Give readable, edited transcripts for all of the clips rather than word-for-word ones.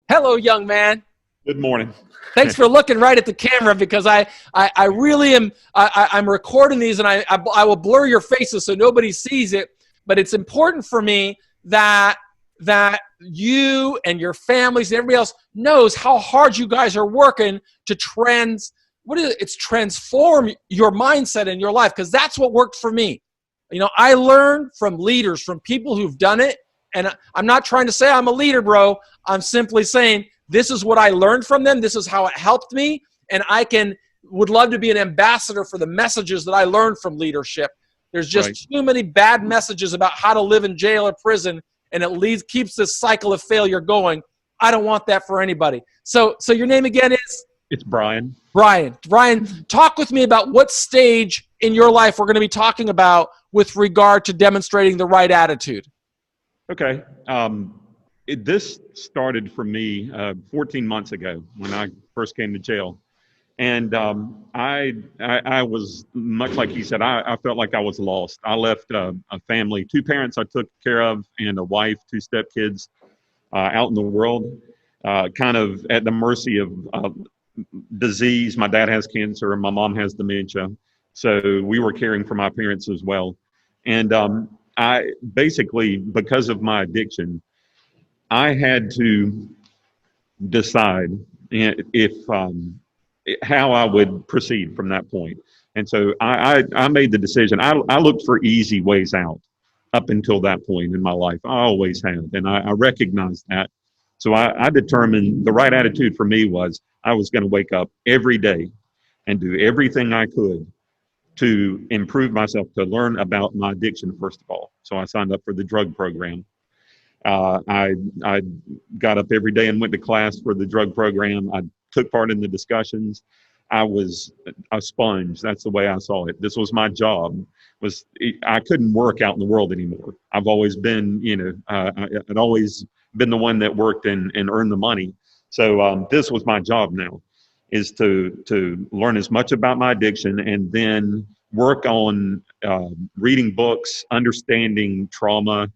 Hello, young man. Good morning. Thanks for looking right at the camera because I really am. I'm recording these and I will blur your faces so nobody sees it. But it's important for me that you and your families and everybody else knows how hard you guys are working to transform your mindset in your life, because that's what worked for me. You know, I learned from leaders, from people who've done it. And I'm not trying to say I'm a leader, bro. I'm simply saying this is what I learned from them. This is how it helped me. And would love to be an ambassador for the messages that I learned from leadership. There's just too many bad messages about how to live in jail or prison, and it keeps this cycle of failure going. I don't want that for anybody. So your name again is? It's Brian. Brian, talk with me about what stage in your life we're going to be talking about with regard to demonstrating the right attitude. Okay. This started for me 14 months ago when I first came to jail. And I was, much like he said, I felt like I was lost. I left a family, two parents I took care of, and a wife, two stepkids out in the world, kind of at the mercy of disease. My dad has cancer and my mom has dementia. So we were caring for my parents as well. And I basically, because of my addiction, I had to decide if how I would proceed from that point. And so I made the decision. I looked for easy ways out up until that point in my life. I always have, and I recognized that. So I determined the right attitude for me was I was going to wake up every day and do everything I could to improve myself, to learn about my addiction, first of all. So I signed up for the drug program. I got up every day and went to class for the drug program. I took part in the discussions. I was a sponge. That's the way I saw it. This was my job. I couldn't work out in the world anymore. I've always been, I'd always been the one that worked and earned the money. So this was my job now, is to learn as much about my addiction and then work on reading books, understanding trauma,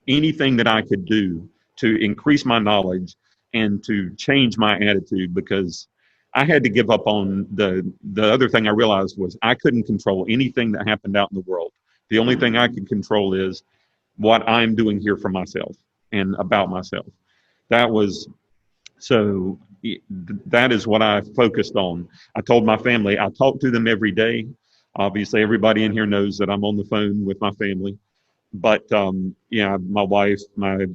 anything that I could do to increase my knowledge and to change my attitude, because I had to give up on the other thing I realized was I couldn't control anything that happened out in the world. The only thing I could control is what I'm doing here for myself and about myself. That is what I focused on. I told my family, I talk to them every day. Obviously, everybody in here knows that I'm on the phone with my family. But, my wife, my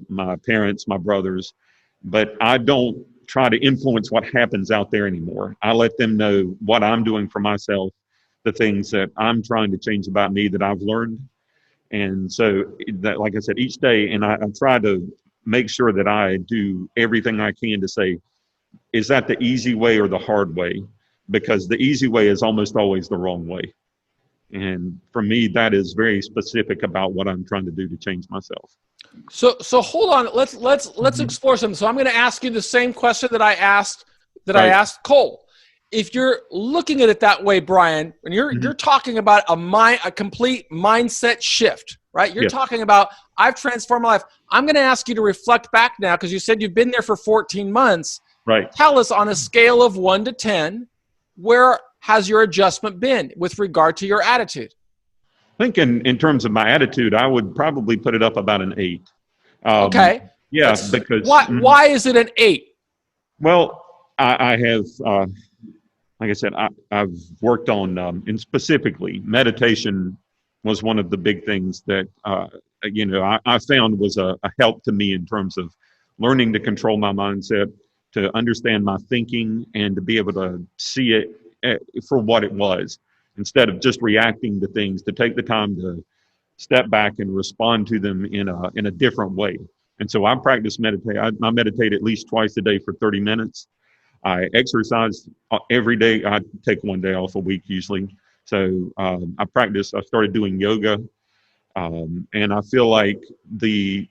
parents, my brothers, but I don't try to influence what happens out there anymore. I let them know what I'm doing for myself, the things that I'm trying to change about me that I've learned. And so that, like I said, each day, and I try to make sure that I do everything I can to say, is that the easy way or the hard way? Because the easy way is almost always the wrong way. And for me, that is very specific about what I'm trying to do to change myself. So hold on. Let's explore something. So I'm going to ask you the same question that I asked Cole. If you're looking at it that way, Brian, and you're talking about a complete mindset shift, right? You're talking about I've transformed my life. I'm going to ask you to reflect back now, because you said you've been there for 14 months. Right. Tell us, on a scale of 1 to 10, where has your adjustment been with regard to your attitude? I think in terms of my attitude, I would probably put it up about an 8. Okay. Yeah, because why is it an 8? Well, I have, like I said, I've worked on, and specifically meditation was one of the big things that I found was a help to me in terms of learning to control my mindset, to understand my thinking, and to be able to see it for what it was, instead of just reacting to things, to take the time to step back and respond to them in a different way. And so I practice meditate. I meditate at least twice a day for 30 minutes. I exercise every day. I take one day off a week usually. So I started doing yoga. And I feel like the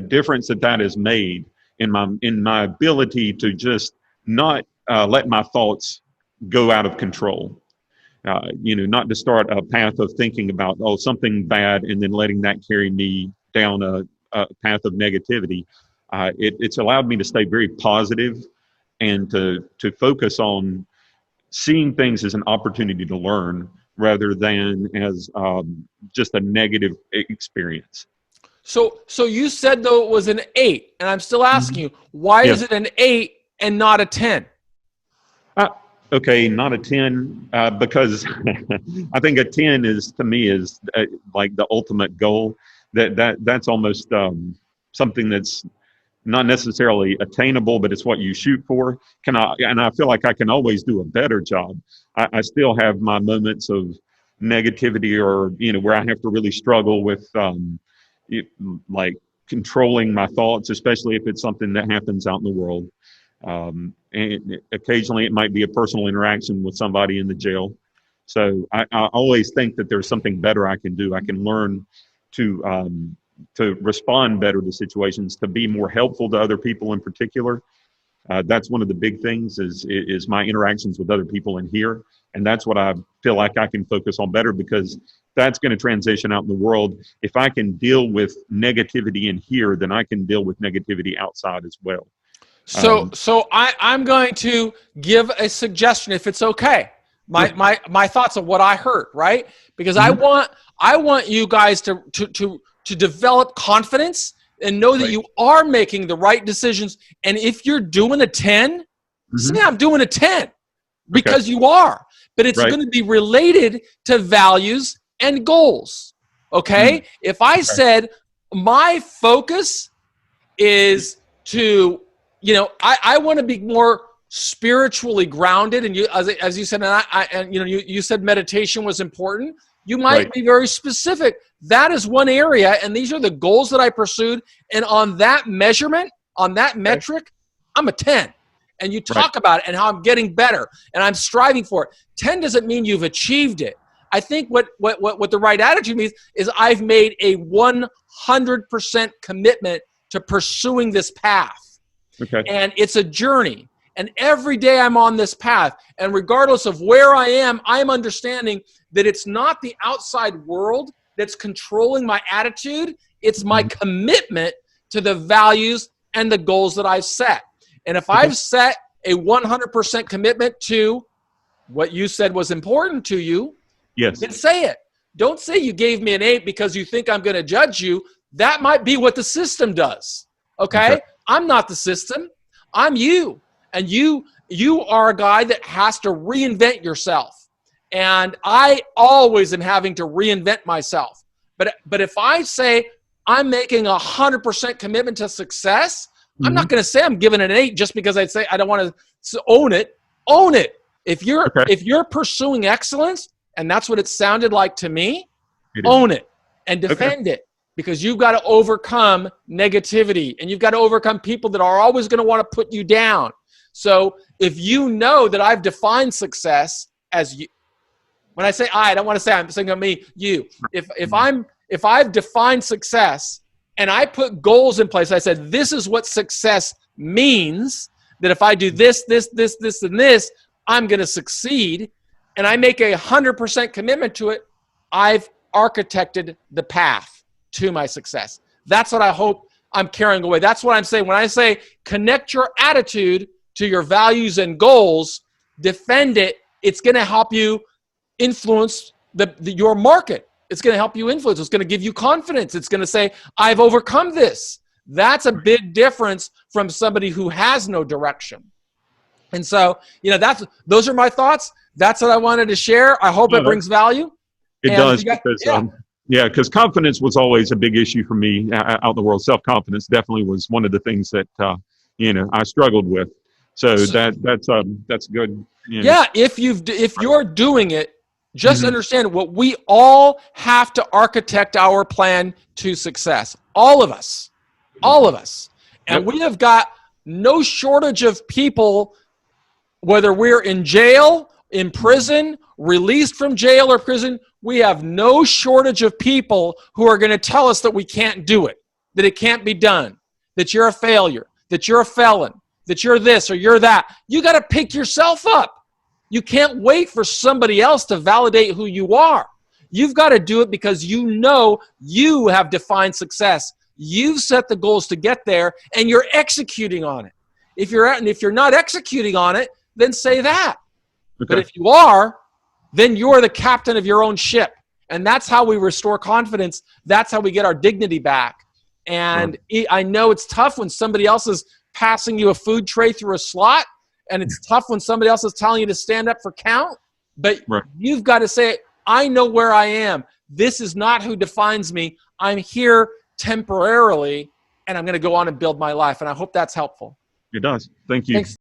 difference that has made in my ability to just not let my thoughts go out of control. Not to start a path of thinking about something bad and then letting that carry me down path of negativity, it's allowed me to stay very positive and to focus on seeing things as an opportunity to learn rather than as just a negative experience. So you said though it was an 8, and I'm still asking you, why is it an 8 and not a 10? Okay, not a 10, because I think a 10 is, to me, is like the ultimate goal. That's almost something that's not necessarily attainable, but it's what you shoot for. And I feel like I can always do a better job. I still have my moments of negativity, or where I have to really struggle with like controlling my thoughts, especially if it's something that happens out in the world. And occasionally it might be a personal interaction with somebody in the jail. So I always think that there's something better I can do. I can learn to respond better to situations, to be more helpful to other people in particular. That's one of the big things is my interactions with other people in here. And that's what I feel like I can focus on better, because that's going to transition out in the world. If I can deal with negativity in here, then I can deal with negativity outside as well. So I'm going to give a suggestion, if it's okay. My thoughts of what I heard, right? Because I want you guys to develop confidence and know that you are making the right decisions. And if you're doing a 10, say I'm doing a 10, because you are. But it's going to be related to values and goals. Okay? If I said my focus is to, I want to be more spiritually grounded, and you, as you said, and you said meditation was important. You might be very specific. That is one area, and these are the goals that I pursued. And on that measurement, on that metric, I'm a 10. And you talk about it and how I'm getting better and I'm striving for it. 10 doesn't mean you've achieved it. I think what the right attitude means is I've made a 100% commitment to pursuing this path. Okay. And it's a journey. And every day I'm on this path. And regardless of where I am, I'm understanding that it's not the outside world that's controlling my attitude. It's my commitment to the values and the goals that I've set. And if I've set a 100% commitment to what you said was important to you, then say it. Don't say you gave me an 8 because you think I'm going to judge you. That might be what the system does. Okay? I'm not the system. I'm you. And you are a guy that has to reinvent yourself. And I always am having to reinvent myself. But if I say I'm making 100% commitment to success, I'm not going to say I'm giving it an 8 just because I'd say I don't want to own it. Own it. If you're pursuing excellence, and that's what it sounded like to me, own it and defend it, because you've got to overcome negativity and you've got to overcome people that are always going to want to put you down. So if you know that I've defined success as you, when I say I don't want to say I'm saying of me, you. If I've defined success and I put goals in place, I said, this is what success means, that if I do this, this, and this, I'm going to succeed, and I make 100% commitment to it, I've architected the path to my success. That's what I hope I'm carrying away. That's what I'm saying. When I say connect your attitude to your values and goals, defend it, it's going to help you influence your market. It's going to help you influence. It's going to give you confidence. It's going to say, I've overcome this. That's a big difference from somebody who has no direction. And so, those are my thoughts. That's what I wanted to share. I hope it brings value. It does, because confidence was always a big issue for me out in the world. Self-confidence definitely was one of the things that, I struggled with. So that's good. Yeah. If you're doing it, just understand what we all have to architect our plan to success. All of us. And we have got no shortage of people, whether we're in jail, in prison, released from jail or prison, we have no shortage of people who are going to tell us that we can't do it, that it can't be done, that you're a failure, that you're a felon, that you're this or you're that. You got to pick yourself up. You can't wait for somebody else to validate who you are. You've got to do it because you know you have defined success. You've set the goals to get there, and you're executing on it. If you're not executing on it, then say that. Okay. But if you are, then you're the captain of your own ship. And that's how we restore confidence. That's how we get our dignity back. And I know it's tough when somebody else is passing you a food tray through a slot, and it's tough when somebody else is telling you to stand up for count. But you've got to say, I know where I am. This is not who defines me. I'm here temporarily, and I'm going to go on and build my life. And I hope that's helpful. It does. Thank you. Thanks.